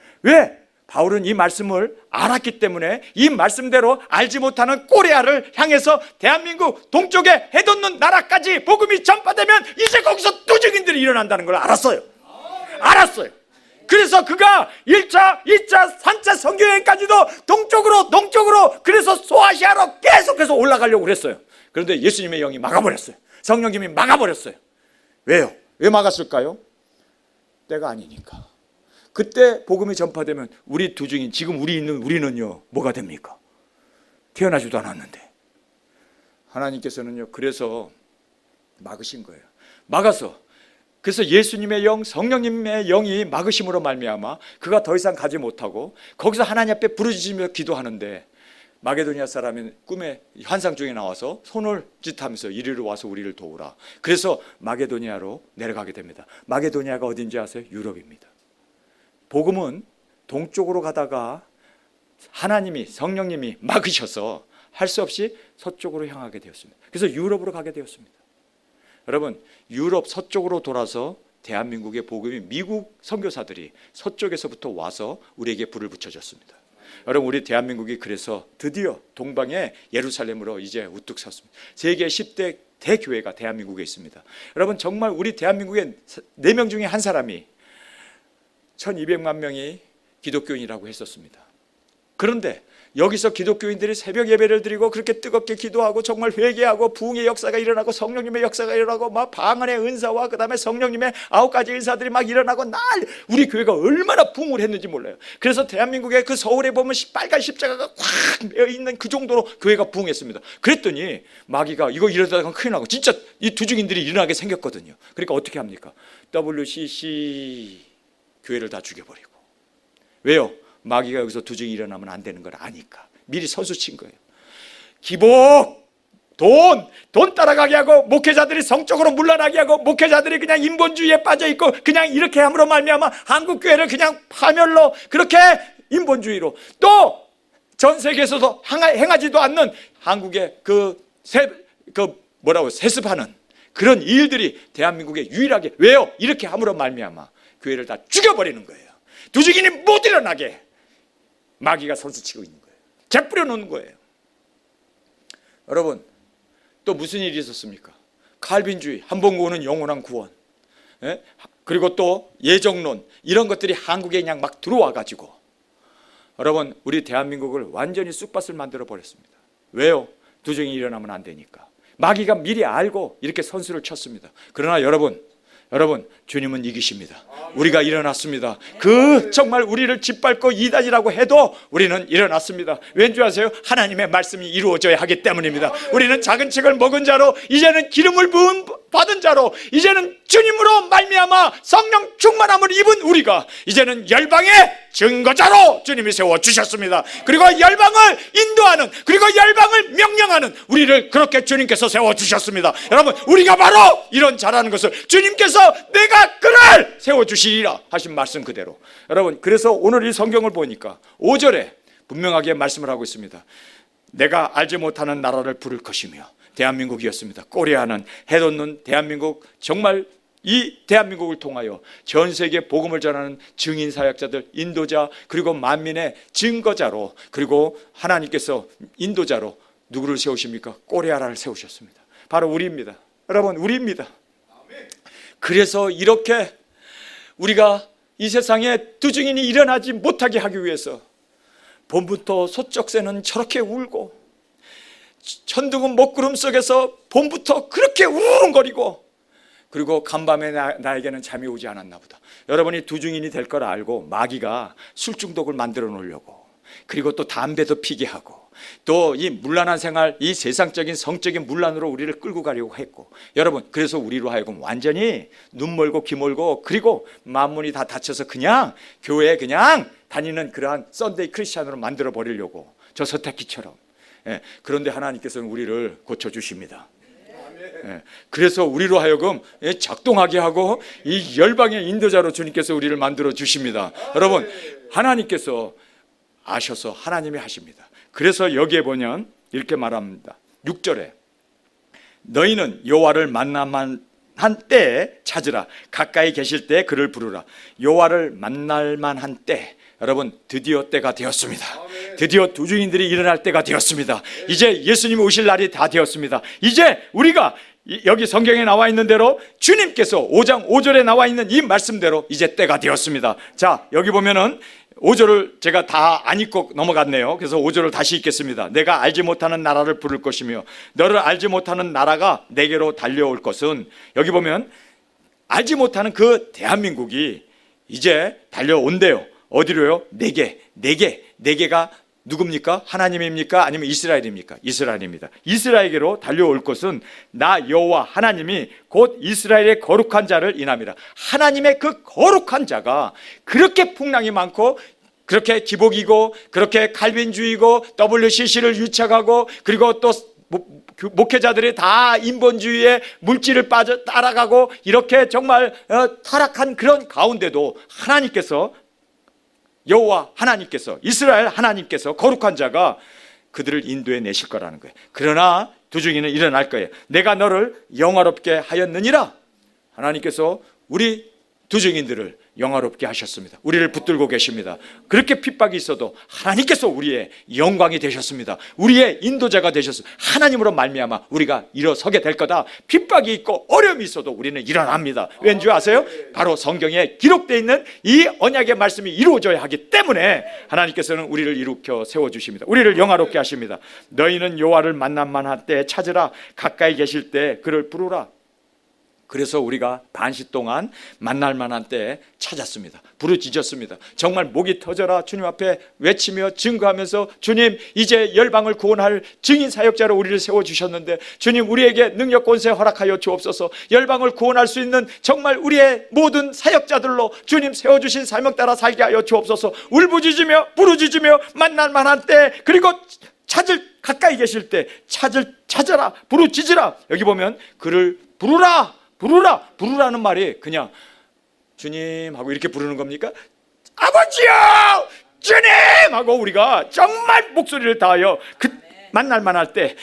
바울은 이 말씀을 알았기 때문에 이 말씀대로 알지 못하는 코리아를 향해서 대한민국 동쪽에 해돋는 나라까지 복음이 전파되면 이제 거기서 도적인들이 일어난다는 걸 알았어요. 알았어요. 그래서 그가 1차, 2차, 3차 선교여행까지도 동쪽으로 동쪽으로 그래서 소아시아로 계속해서 올라가려고 그랬어요. 그런데 예수님의 영이 막아버렸어요. 성령님이 막아버렸어요. 왜요? 왜 막았을까요? 때가 아니니까. 그때 복음이 전파되면 우리 두 중인 지금 우리는요 뭐가 됩니까? 태어나지도 않았는데 하나님께서는요 그래서 막으신 거예요. 막아서 그래서 예수님의 영, 성령님의 영이 막으심으로 말미암아 그가 더 이상 가지 못하고 거기서 하나님 앞에 부르짖으며 기도하는데 마게도니아 사람이 꿈에 환상 중에 나와서 손을 짓하면서 이리로 와서 우리를 도우라. 그래서 마게도니아로 내려가게 됩니다. 마게도니아가 어딘지 아세요? 유럽입니다. 복음은 동쪽으로 가다가 하나님이 성령님이 막으셔서 할 수 없이 서쪽으로 향하게 되었습니다. 그래서 유럽으로 가게 되었습니다. 여러분 유럽 서쪽으로 돌아서 대한민국의 복음이 미국 선교사들이 서쪽에서부터 와서 우리에게 불을 붙여줬습니다. 여러분 우리 대한민국이 그래서 드디어 동방의 예루살렘으로 이제 우뚝 섰습니다. 세계 10대 대교회가 대한민국에 있습니다. 여러분 정말 우리 대한민국의 4명 중에 한 사람이 1200만 명이 기독교인이라고 했었습니다. 그런데 여기서 기독교인들이 새벽 예배를 드리고 그렇게 뜨겁게 기도하고 정말 회개하고 부흥의 역사가 일어나고 성령님의 역사가 일어나고 막 방언의 은사와 그 다음에 성령님의 9가지 은사들이 막 일어나고 날 우리 교회가 얼마나 부흥을 했는지 몰라요. 그래서 대한민국의 그 서울에 보면 빨간 십자가가 꽉 메어 있는 그 정도로 교회가 부흥했습니다. 그랬더니 마귀가 이거 이러다가 큰일 나고 진짜 이 두중인들이 일어나게 생겼거든요. 그러니까 어떻게 합니까? WCC 교회를 다 죽여버리고. 왜요? 마귀가 여기서 두중이 일어나면 안 되는 걸 아니까 미리 선수 친 거예요. 기복, 돈 따라가게 하고 목회자들이 성적으로 물러나게 하고 목회자들이 그냥 인본주의에 빠져 있고 그냥 이렇게 함으로 말미암아 한국 교회를 그냥 파멸로 그렇게 인본주의로 또 전 세계에서도 행하지도 않는 한국의 세습하는 그런 일들이 대한민국에 유일하게 왜요? 이렇게 함으로 말미암아 교회를 다 죽여버리는 거예요. 두중인이 못 일어나게 마귀가 선수치고 있는 거예요. 재뿌려 놓는 거예요. 여러분 또 무슨 일이 있었습니까? 칼빈주의, 한번 구원은 영원한 구원, 그리고 또 예정론 이런 것들이 한국에 그냥 막 들어와 가지고 여러분 우리 대한민국을 완전히 쑥밭을 만들어 버렸습니다. 왜요? 두중이 일어나면 안 되니까. 마귀가 미리 알고 이렇게 선수를 쳤습니다. 그러나 여러분 주님은 이기십니다. 우리가 일어났습니다. 그 정말 우리를 짓밟고 이단이라고 해도 우리는 일어났습니다. 왠지 아세요? 하나님의 말씀이 이루어져야 하기 때문입니다. 우리는 작은 책을 먹은 자로 이제는 기름을 부은 받은 자로 이제는 주님으로 말미암아 성령 충만함을 입은 우리가 이제는 열방의 증거자로 주님이 세워주셨습니다. 그리고 열방을 인도하는 그리고 열방을 명령하는 우리를 그렇게 주님께서 세워주셨습니다. 여러분 우리가 바로 이런 자라는 것을 주님께서 내가 그를 세워주시리라 하신 말씀 그대로 여러분 그래서 오늘 이 성경을 보니까 5절에 분명하게 말씀을 하고 있습니다. 내가 알지 못하는 나라를 부를 것이며 대한민국이었습니다. 꼬리하는 해돋는 대한민국 정말 이 대한민국을 통하여 전 세계 복음을 전하는 증인 사역자들 인도자 그리고 만민의 증거자로 그리고 하나님께서 인도자로 누구를 세우십니까? 꼬리하라를 세우셨습니다. 바로 우리입니다. 여러분 우리입니다. 그래서 이렇게 우리가 이 세상에 두중인이 일어나지 못하게 하기 위해서 봄부터 소쩍새는 저렇게 울고 천둥은 먹구름 속에서 봄부터 그렇게 우르릉거리고 그리고 간밤에 나에게는 잠이 오지 않았나 보다. 여러분이 두중인이 될 걸 알고 마귀가 술 중독을 만들어 놓으려고 그리고 또 담배도 피게 하고 또 이 문란한 생활 이 세상적인 성적인 문란으로 우리를 끌고 가려고 했고 여러분 그래서 우리로 하여금 완전히 눈 멀고 귀 멀고 그리고 만문이 다 닫혀서 그냥 교회에 그냥 다니는 그러한 썬데이 크리스찬으로 만들어 버리려고 저 서태키처럼 그런데 하나님께서는 우리를 고쳐주십니다. 그래서 우리로 하여금 작동하게 하고 이 열방의 인도자로 주님께서 우리를 만들어 주십니다. 여러분 하나님께서 아셔서 하나님이 하십니다. 그래서 여기에 보면 이렇게 말합니다. 6절에 너희는 여호와를 만나만 한 때에 찾으라. 가까이 계실 때에 그를 부르라. 여호와를 만날만 한 때 여러분 드디어 때가 되었습니다. 드디어 두중인들이 일어날 때가 되었습니다. 이제 예수님이 오실 날이 다 되었습니다. 이제 우리가 여기 성경에 나와 있는 대로 주님께서 5장 5절에 나와 있는 이 말씀대로 이제 때가 되었습니다. 자, 여기 보면은 5절을 제가 다 안 읽고 넘어갔네요. 그래서 5절을 다시 읽겠습니다. 내가 알지 못하는 나라를 부를 것이며 너를 알지 못하는 나라가 내게로 달려올 것은, 여기 보면 알지 못하는 그 대한민국이 이제 달려온대요. 어디로요? 네개가 누굽니까? 하나님입니까? 아니면 이스라엘입니까? 이스라엘입니다. 이스라엘에게로 달려올 것은 나 여호와 하나님이 곧 이스라엘의 거룩한 자를 인함이라. 하나님의 그 거룩한 자가 그렇게 풍랑이 많고, 그렇게 기복이고, 그렇게 칼빈주의고, WCC를 유착하고, 그리고 또 목회자들이 다 인본주의에 물질을 따라가고, 이렇게 정말 타락한 그런 가운데도 하나님께서, 여호와 하나님께서, 이스라엘 하나님께서 거룩한 자가 그들을 인도해 내실 거라는 거예요. 그러나 도중에는 일어날 거예요. 내가 너를 영화롭게 하였느니라. 하나님께서 우리 두중인들을 영화롭게 하셨습니다. 우리를 붙들고 계십니다. 그렇게 핍박이 있어도 하나님께서 우리의 영광이 되셨습니다. 우리의 인도자가 되셨습니다. 하나님으로 말미암아 우리가 일어서게 될 거다. 핍박이 있고 어려움이 있어도 우리는 일어납니다. 왠지 아세요? 바로 성경에 기록되어 있는 이 언약의 말씀이 이루어져야 하기 때문에 하나님께서는 우리를 일으켜 세워주십니다. 우리를 영화롭게 하십니다. 너희는 여호와를 만날만한 때 찾으라. 가까이 계실 때 그를 부르라. 그래서 우리가 반시 동안 만날 만한 때에 찾았습니다. 부르짖었습니다. 정말 목이 터져라 주님 앞에 외치며 증거하면서, 주님 이제 열방을 구원할 증인 사역자로 우리를 세워주셨는데 주님 우리에게 능력 권세 허락하여 주옵소서. 열방을 구원할 수 있는 정말 우리의 모든 사역자들로 주님 세워주신 사명 따라 살게 하여 주옵소서. 울부짖으며 부르짖으며 만날 만한 때, 그리고 가까이 계실 때 찾아라, 부르짖으라. 여기 보면 그를 부르라는 말이 그냥 주님 하고 이렇게 부르는 겁니까? 아버지요 주님 하고 우리가 정말 목소리를 다하여 그 만날 만할 때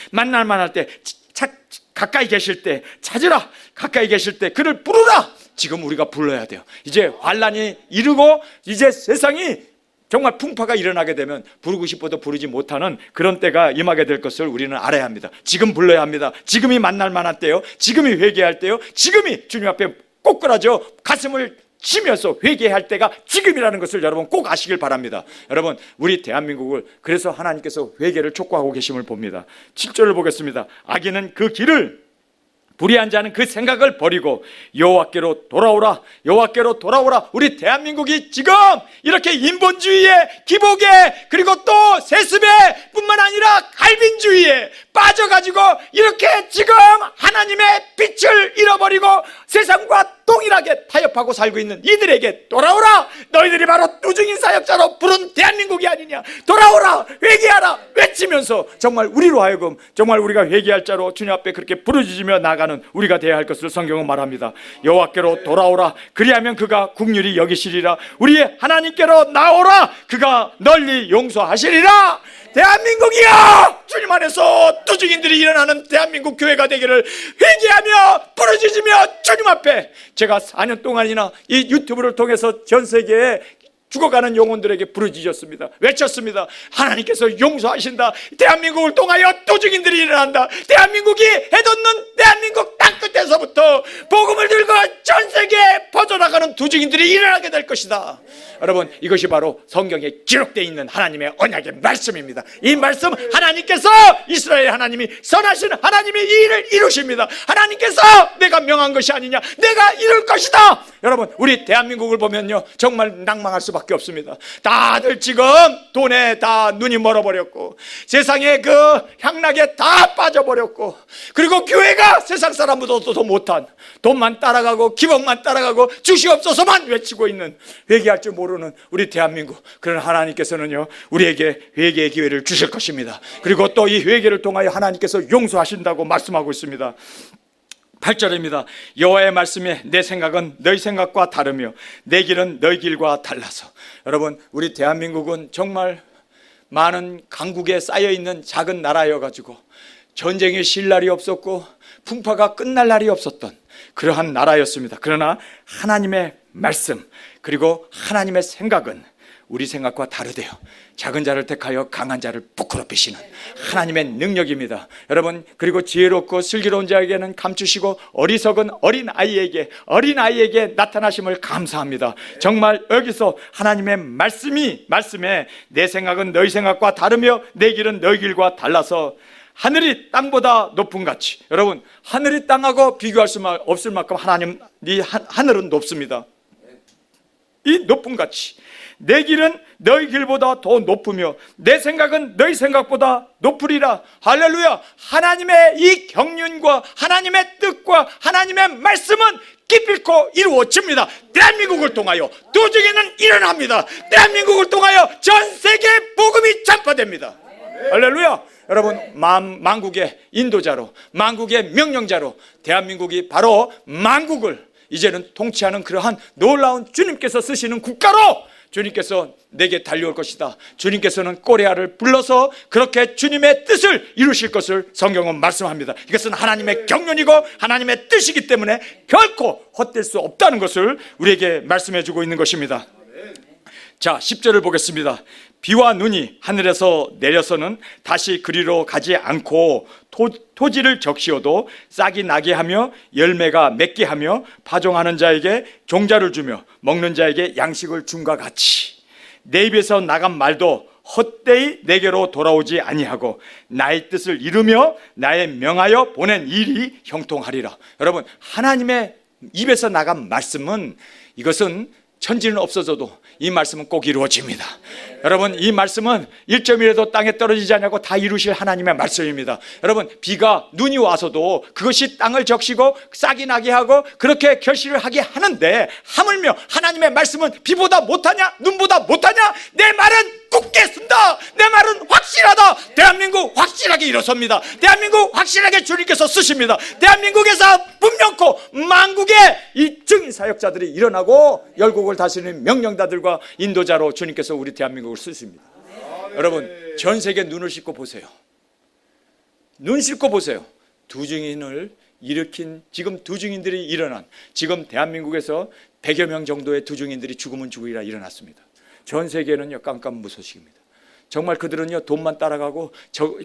가까이 계실 때 찾으라. 가까이 계실 때 그를 부르라. 지금 우리가 불러야 돼요. 이제 환란이 이르고 이제 세상이 정말 풍파가 일어나게 되면 부르고 싶어도 부르지 못하는 그런 때가 임하게 될 것을 우리는 알아야 합니다. 지금 불러야 합니다. 지금이 만날 만한 때요. 지금이 회개할 때요. 지금이 주님 앞에 꼬꾸라져 가슴을 치면서 회개할 때가 지금이라는 것을 여러분 꼭 아시길 바랍니다. 여러분 우리 대한민국을 그래서 하나님께서 회개를 촉구하고 계심을 봅니다. 7절을 보겠습니다. 악인은 그 길을, 불의한 자는 그 생각을 버리고 여호와께로 돌아오라. 여호와께로 돌아오라. 우리 대한민국이 지금 이렇게 인본주의에, 기복에, 그리고 또 세습에 뿐만 아니라 갈빈주의에 빠져가지고 이렇게 지금 하나님의 빛을 잃어버리고 세상과 동일하게 타협하고 살고 있는 이들에게 돌아오라. 너희들이 바로 두중인 사역자로 부른 대한민국이 아니냐. 돌아오라, 회개하라 외치면서 정말 우리로 하여금 정말 우리가 회개할 자로 주님 앞에 그렇게 부르짖으며 나가는 우리가 되어야 할 것을 성경은 말합니다. 여호와께로 돌아오라. 그리하면 그가 긍휼히 여기시리라. 우리의 하나님께로 나오라. 그가 널리 용서하시리라. 대한민국이여, 주님 안에서 두중인들이 일어나는 대한민국 교회가 되기를 회개하며 부르짖으며 주님 앞에, 제가 4년 동안이나 이 유튜브를 통해서 전 세계에 죽어가는 영혼들에게 부르짖었습니다. 외쳤습니다. 하나님께서 용서하신다. 대한민국을 통하여 두중인들이 일어난다. 대한민국이 해돋는 대한민국 땅끝에서부터 복음을 들고 전 세계에 퍼져나가는 두중인들이 일어나게 될 것이다. 여러분 이것이 바로 성경에 기록되어 있는 하나님의 언약의 말씀입니다. 이 말씀 하나님께서, 이스라엘 하나님이, 선하신 하나님이 이 일을 이루십니다. 하나님께서 내가 명한 것이 아니냐, 내가 이룰 것이다. 여러분 우리 대한민국을 보면요 정말 낭망할 수밖에 없습니다. 다들 지금 돈에 다 눈이 멀어버렸고 세상에 그 향락에 다 빠져버렸고, 그리고 교회가 세상 사람보다도 못한, 돈만 따라가고 기복만 따라가고 주시옵소서만 외치고 있는, 회개할 줄 모르는 우리 대한민국. 그런 하나님께서는요 우리에게 회개의 기회를 주실 것입니다. 그리고 또 이 회개를 통하여 하나님께서 용서하신다고 말씀하고 있습니다. 8절입니다. 여호와의 말씀에 내 생각은 너희 생각과 다르며 내 길은 너희 길과 달라서. 여러분 우리 대한민국은 정말 많은 강국에 쌓여있는 작은 나라여가지고 전쟁이 쉴 날이 없었고 풍파가 끝날 날이 없었던 그러한 나라였습니다. 그러나 하나님의 말씀 그리고 하나님의 생각은 우리 생각과 다르대요. 작은 자를 택하여 강한 자를 부끄럽히시는 하나님의 능력입니다. 여러분, 그리고 지혜롭고 슬기로운 자에게는 감추시고 어리석은 어린아이에게 나타나심을 감사합니다. 정말 여기서 하나님의 말씀에 내 생각은 너희 생각과 다르며 내 길은 너희 길과 달라서 하늘이 땅보다 높은 같이, 여러분, 하늘이 땅하고 비교할 수 없을 만큼 하늘은 높습니다. 이 높은 같이 내 길은 너희 길보다 더 높으며 내 생각은 너희 생각보다 높으리라. 할렐루야. 하나님의 이 경륜과 하나님의 뜻과 하나님의 말씀은 기필코 이루어집니다. 대한민국을 통하여 도중에는 일어납니다. 대한민국을 통하여 전 세계 복음이 전파됩니다. 할렐루야. 여러분, 만국의 인도자로, 만국의 명령자로 대한민국이 바로 만국을 이제는 통치하는 그러한 놀라운 주님께서 쓰시는 국가로 주님께서 내게 달려올 것이다. 주님께서는 꼬레아를 불러서 그렇게 주님의 뜻을 이루실 것을 성경은 말씀합니다. 이것은 하나님의 경륜이고 하나님의 뜻이기 때문에 결코 헛될 수 없다는 것을 우리에게 말씀해 주고 있는 것입니다. 자, 10절을 보겠습니다. 비와 눈이 하늘에서 내려서는 다시 그리로 가지 않고 토지를 적시어도 싹이 나게 하며 열매가 맺게 하며 파종하는 자에게 종자를 주며 먹는 자에게 양식을 줌과 같이 내 입에서 나간 말도 헛되이 내게로 돌아오지 아니하고 나의 뜻을 이루며 나의 명하여 보낸 일이 형통하리라. 여러분, 하나님의 입에서 나간 말씀은, 이것은 천지는 없어져도 이 말씀은 꼭 이루어집니다. 여러분, 이 말씀은 1점이라도 땅에 떨어지지 않냐고 다 이루실 하나님의 말씀입니다. 여러분, 비가 눈이 와서도 그것이 땅을 적시고 싹이 나게 하고 그렇게 결실을 하게 하는데, 하물며 하나님의 말씀은 비보다 못하냐, 눈보다 못하냐? 내 말은 굳게 쓴다. 내 말은 확실하다. 대한민국 확실하게 일어섭니다. 대한민국 확실하게 주님께서 쓰십니다. 대한민국에서 분명코 만국의 이 증인 사역자들이 일어나고 열국을 다스리는 명령자들과 인도자로 주님께서 우리 대한민국을 쓰십니다. 여러분, 전 세계 눈을 씻고 보세요. 눈 씻고 보세요. 두 증인을 일으킨, 지금 두 증인들이 일어난, 지금 대한민국에서 100여 명 정도의 두 증인들이 죽으면 죽으리라 일어났습니다. 전 세계는요 깜깜무소식입니다. 정말 그들은요 돈만 따라가고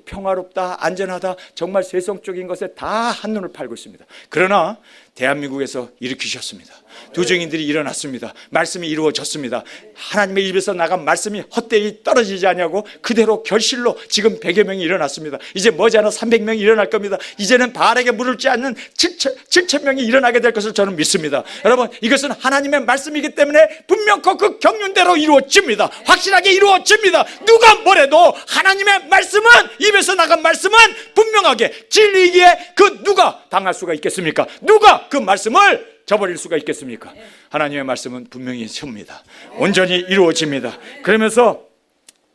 평화롭다, 안전하다, 정말 세속적인 것에 다 한눈을 팔고 있습니다. 그러나 대한민국에서 일으키셨습니다. 두 증인들이 일어났습니다. 말씀이 이루어졌습니다. 하나님의 입에서 나간 말씀이 헛되이 떨어지지 않냐고 그대로 결실로 지금 100여 명이 일어났습니다. 이제 머지않아 300명이 일어날 겁니다. 이제는 바알에게 물을지 않는 7,000명이 일어나게 될 것을 저는 믿습니다. 여러분, 이것은 하나님의 말씀이기 때문에 분명코 그 경륜대로 이루어집니다. 확실하게 이루어집니다. 누가 뭐래도 하나님의 말씀은, 입에서 나간 말씀은 분명하게 진리이기에 그 누가 당할 수가 있겠습니까? 누가 그 말씀을 저버릴 수가 있겠습니까? 하나님의 말씀은 분명히 섭니다. 온전히 이루어집니다. 그러면서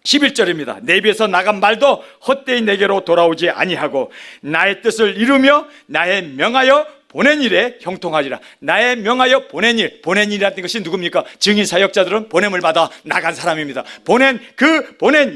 11절입니다. 내 입에서 나간 말도 헛되이 내게로 돌아오지 아니하고 나의 뜻을 이루며 나의 명하여 보낸 일에 형통하리라. 나의 명하여 보낸 일, 보낸 일이라는 것이 누굽니까? 증인 사역자들은 보냄을 받아 나간 사람입니다. 보낸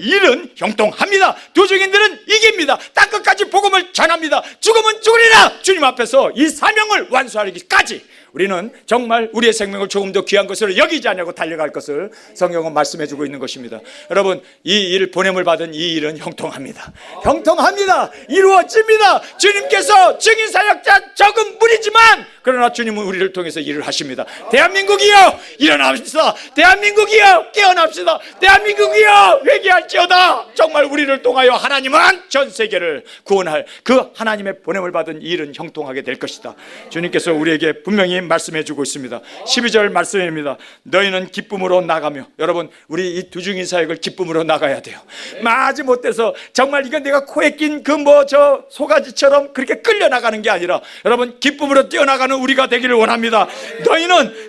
일은 형통합니다. 두 증인들은 이깁니다. 땅끝까지 복음을 전합니다. 죽으면 죽으리라. 주님 앞에서 이 사명을 완수하기까지 우리는 정말 우리의 생명을 조금 더 귀한 것으로 여기지 않냐고 달려갈 것을 성경은 말씀해주고 있는 것입니다. 여러분, 이 일, 보냄을 받은 이 일은 형통합니다. 형통합니다. 이루어집니다. 주님께서 증인 사역자 적은 무리지만 그러나 주님은 우리를 통해서 일을 하십니다. 대한민국이여 일어납시다. 대한민국이여 깨어납시다. 대한민국이여 회개할지어다. 정말 우리를 통하여 하나님은 전 세계를 구원할 그 하나님의 보냄을 받은 이 일은 형통하게 될 것이다. 주님께서 우리에게 분명히 말씀해 주고 있습니다. 12절 말씀입니다. 너희는 기쁨으로 나가며, 여러분, 우리 이 두 증인 사역을 기쁨으로 나가야 돼요. 마지 못해서 정말 이건 내가 코에 낀 그 저 소가지처럼 그렇게 끌려 나가는 게 아니라 여러분 기쁨으로 뛰어나가는 우리가 되기를 원합니다.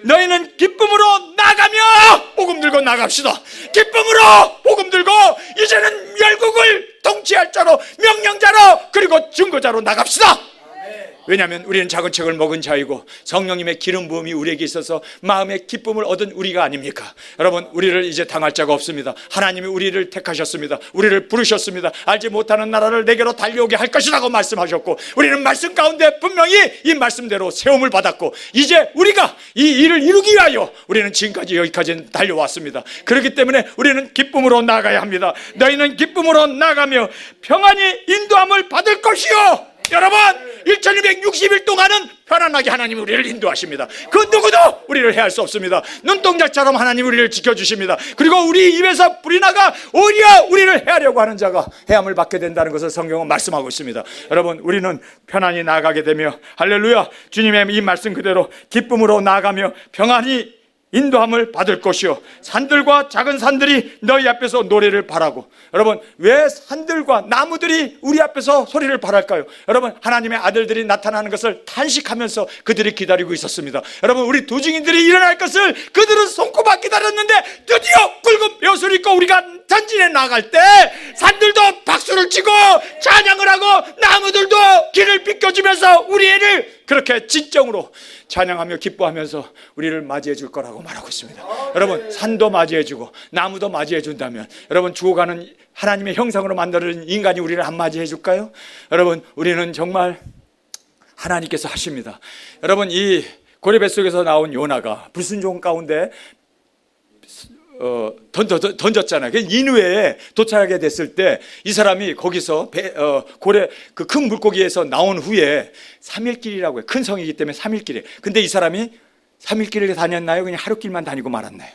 너희는 기쁨으로 나가며 복음 들고 나갑시다. 기쁨으로 복음 들고 이제는 열국을 통치할 자로, 명령자로, 그리고 증거자로 나갑시다. 왜냐하면 우리는 작은 책을 먹은 자이고 성령님의 기름 부음이 우리에게 있어서 마음의 기쁨을 얻은 우리가 아닙니까? 여러분, 우리를 이제 당할 자가 없습니다. 하나님이 우리를 택하셨습니다. 우리를 부르셨습니다. 알지 못하는 나라를 내게로 달려오게 할 것이라고 말씀하셨고, 우리는 말씀 가운데 분명히 이 말씀대로 세움을 받았고, 이제 우리가 이 일을 이루기 위하여 우리는 지금까지 여기까지 달려왔습니다. 그렇기 때문에 우리는 기쁨으로 나아가야 합니다. 너희는 기쁨으로 나아가며 평안히 인도함을 받을 것이요. 여러분, 1260일 동안은 편안하게 하나님이 우리를 인도하십니다. 그 누구도 우리를 해할 수 없습니다. 눈동자처럼 하나님이 우리를 지켜주십니다. 그리고 우리 입에서 불이 나가 오히려 우리를 해하려고 하는 자가 해함을 받게 된다는 것을 성경은 말씀하고 있습니다. 여러분, 우리는 편안히 나아가게 되며, 할렐루야, 주님의 이 말씀 그대로 기쁨으로 나아가며 평안히 인도함을 받을 것이요, 산들과 작은 산들이 너희 앞에서 노래를 바라고. 여러분, 왜 산들과 나무들이 우리 앞에서 소리를 바랄까요? 여러분, 하나님의 아들들이 나타나는 것을 탄식하면서 그들이 기다리고 있었습니다. 여러분, 우리 두 증인들이 일어날 것을 그들은 손꼽아 기다렸는데, 드디어 굵은 벼슬을 입고 우리가 전진해 나갈 때 산들도 박수를 치고 찬양을 하고 나무들도 길을 비켜주면서 우리를 그렇게 진정으로 찬양하며 기뻐하면서 우리를 맞이해 줄 거라고 말하고 있습니다. 여러분, 산도 맞이해 주고 나무도 맞이해 준다면, 여러분, 죽어가는 하나님의 형상으로 만들어진 인간이 우리를 안 맞이해 줄까요? 여러분, 우리는 정말 하나님께서 하십니다. 여러분, 이 고래 뱃속에서 나온 요나가 불순종 가운데 던졌잖아요. 니느웨에 도착하게 됐을 때 이 사람이 거기서 고래 그 큰 물고기에서 나온 후에 3일 길이라고 해요. 큰 성이기 때문에 3일 길이에요. 근데 이 사람이 3일 길을 다녔나요? 그냥 하루 길만 다니고 말았나요?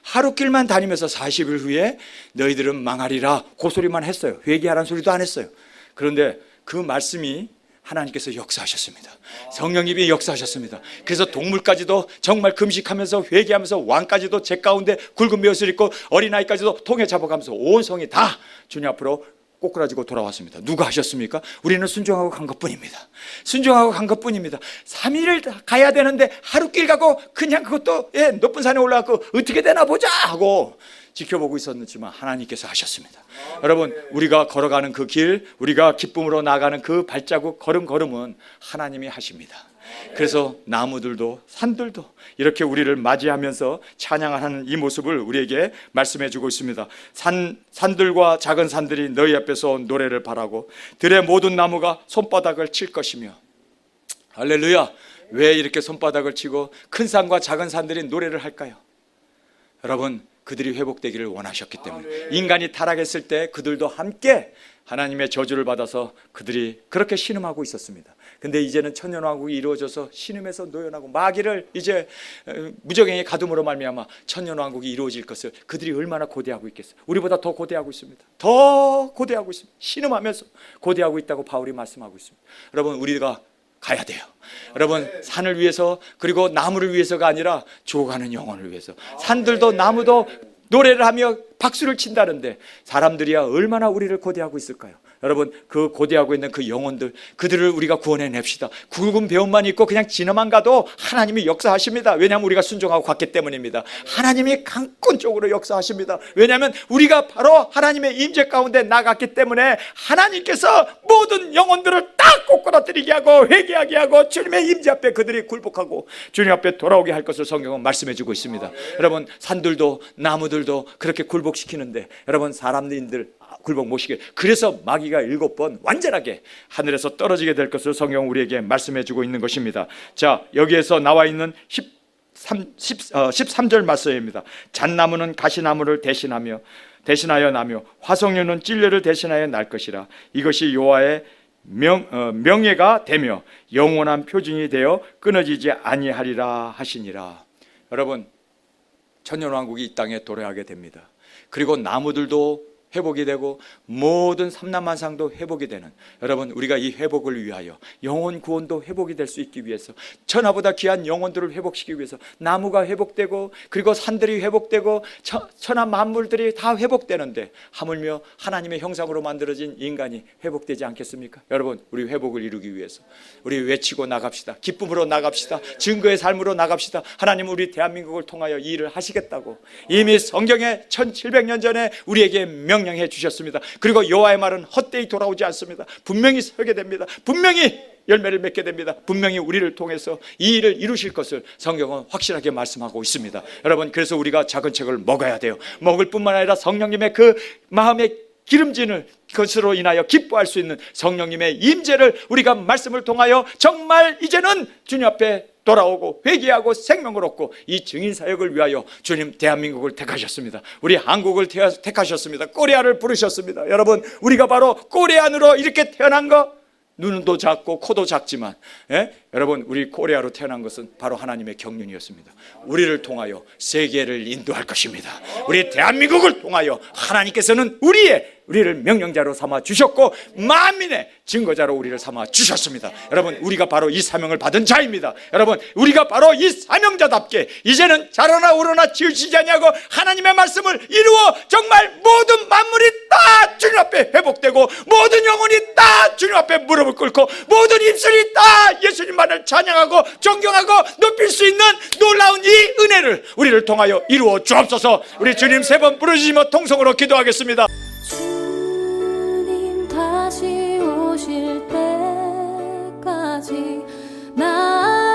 하루 길만 다니면서 40일 후에 너희들은 망하리라 그 소리만 했어요. 회개하라는 소리도 안 했어요. 그런데 그 말씀이 하나님께서 역사하셨습니다. 성령님이 역사하셨습니다. 그래서 동물까지도 정말 금식하면서 회개하면서 왕까지도 제 가운데 굵은 벼슬을 입고 어린아이까지도 통에 잡아가면서 온 성이 다 주님 앞으로 꼬꾸라지고 돌아왔습니다. 누가 하셨습니까? 우리는 순종하고 간 것뿐입니다. 순종하고 간 것뿐입니다. 3일을 가야 되는데 하루길 가고 그냥 그것도 높은 산에 올라가고 어떻게 되나 보자 하고 지켜보고 있었지만 하나님께서 하셨습니다. 여러분, 우리가 걸어가는 그 길, 우리가 기쁨으로 나아가는 그 발자국 걸음걸음은 하나님이 하십니다. 그래서 나무들도 산들도 이렇게 우리를 맞이하면서 찬양하는 이 모습을 우리에게 말씀해 주고 있습니다. 산들과 작은 산들이 너희 앞에서 노래를 바라고 들의 모든 나무가 손바닥을 칠 것이며. 할렐루야. 왜 이렇게 손바닥을 치고 큰 산과 작은 산들이 노래를 할까요? 여러분, 그들이 회복되기를 원하셨기 때문에. 인간이 타락했을 때 그들도 함께 하나님의 저주를 받아서 그들이 그렇게 신음하고 있었습니다. 근데 이제는 천년왕국이 이루어져서 신음에서 노연하고 마귀를 이제 무적행의 가둠으로 말미암아 천년왕국이 이루어질 것을 그들이 얼마나 고대하고 있겠어요. 우리보다 더 고대하고 있습니다. 더 고대하고 있습니다. 신음하면서 고대하고 있다고 바울이 말씀하고 있습니다. 여러분, 우리가 가야 돼요. 여러분, 산을 위해서 그리고 나무를 위해서가 아니라 죽어가는 영혼을 위해서. 산들도 나무도 노래를 하며 박수를 친다는데 사람들이야 얼마나 우리를 고대하고 있을까요? 여러분, 그 고대하고 있는 그 영혼들, 그들을 우리가 구원해냅시다. 굵은 배움만 있고 그냥 지나만 가도 하나님이 역사하십니다. 왜냐하면 우리가 순종하고 갔기 때문입니다. 하나님이 강권적으로 역사하십니다. 왜냐하면 우리가 바로 하나님의 임재 가운데 나갔기 때문에 하나님께서 모든 영혼들을 딱 꼬꾸라뜨리게 하고 회개하게 하고 주님의 임재 앞에 그들이 굴복하고 주님 앞에 돌아오게 할 것을 성경은 말씀해 주고 있습니다. 여러분, 산들도 나무들도 그렇게 굴복시키는데 여러분, 사람들 굴복 못 시켜요. 그래서 마귀가 7번 완전하게 하늘에서 떨어지게 될 것을 성경 우리에게 말씀해 주고 있는 것입니다. 자, 여기에서 나와 있는 13절 말씀입니다. 잣나무는 가시나무를 대신하여 나며 화석류는 찔레를 대신하여 날 것이라. 이것이 여호와의 명예가 되며 영원한 표징이 되어 끊어지지 아니하리라 하시니라. 여러분, 천년왕국이 이 땅에 도래하게 됩니다. 그리고 나무들도 회복이 되고 모든 삼라만상도 회복이 되는, 여러분, 우리가 이 회복을 위하여 영혼 구원도 회복이 될 수 있기 위해서 천하보다 귀한 영혼들을 회복시키기 위해서 나무가 회복되고 그리고 산들이 회복되고 천하 만물들이 다 회복되는데 하물며 하나님의 형상으로 만들어진 인간이 회복되지 않겠습니까? 여러분, 우리 회복을 이루기 위해서 우리 외치고 나갑시다. 기쁨으로 나갑시다. 증거의 삶으로 나갑시다. 하나님은 우리 대한민국을 통하여 이 일을 하시겠다고 이미 성경에 1700년 전에 우리에게 명령해 주셨습니다. 그리고 여호와의 말은 헛되이 돌아오지 않습니다. 분명히 서게 됩니다. 분명히 열매를 맺게 됩니다. 분명히 우리를 통해서 이 일을 이루실 것을 성경은 확실하게 말씀하고 있습니다. 여러분, 그래서 우리가 작은 책을 먹어야 돼요. 먹을 뿐만 아니라 성령님의 그 마음의 기름지는 것으로 인하여 기뻐할 수 있는 성령님의 임재를 우리가 말씀을 통하여 정말 이제는 주님 앞에 돌아오고 회개하고 생명을 얻고 이 증인 사역을 위하여 주님 대한민국을 택하셨습니다. 우리 한국을 택하셨습니다. 코리아를 부르셨습니다. 여러분, 우리가 바로 코리안으로 이렇게 태어난 거, 눈도 작고 코도 작지만 여러분, 우리 코리아로 태어난 것은 바로 하나님의 경륜이었습니다. 우리를 통하여 세계를 인도할 것입니다. 우리 대한민국을 통하여 하나님께서는 우리를 명령자로 삼아 주셨고 만민의 증거자로 우리를 삼아 주셨습니다. 여러분, 우리가 바로 이 사명을 받은 자입니다. 여러분, 우리가 바로 이 사명자답게 이제는 자라나 오르나 지으시지 아니하고 하나님의 말씀을 이루어 정말 모든 만물이 다 주님 앞에 회복되고 모든 영혼이 다 주님 앞에 무릎을 꿇고 모든 입술이 다 예수님만을 찬양하고 존경하고 높일 수 있는 놀라운 이 은혜를 우리를 통하여 이루어 주옵소서. 우리 주님 세 번 부르짖으며 통성으로 기도하겠습니다. 주님 다시 오실 때까지 나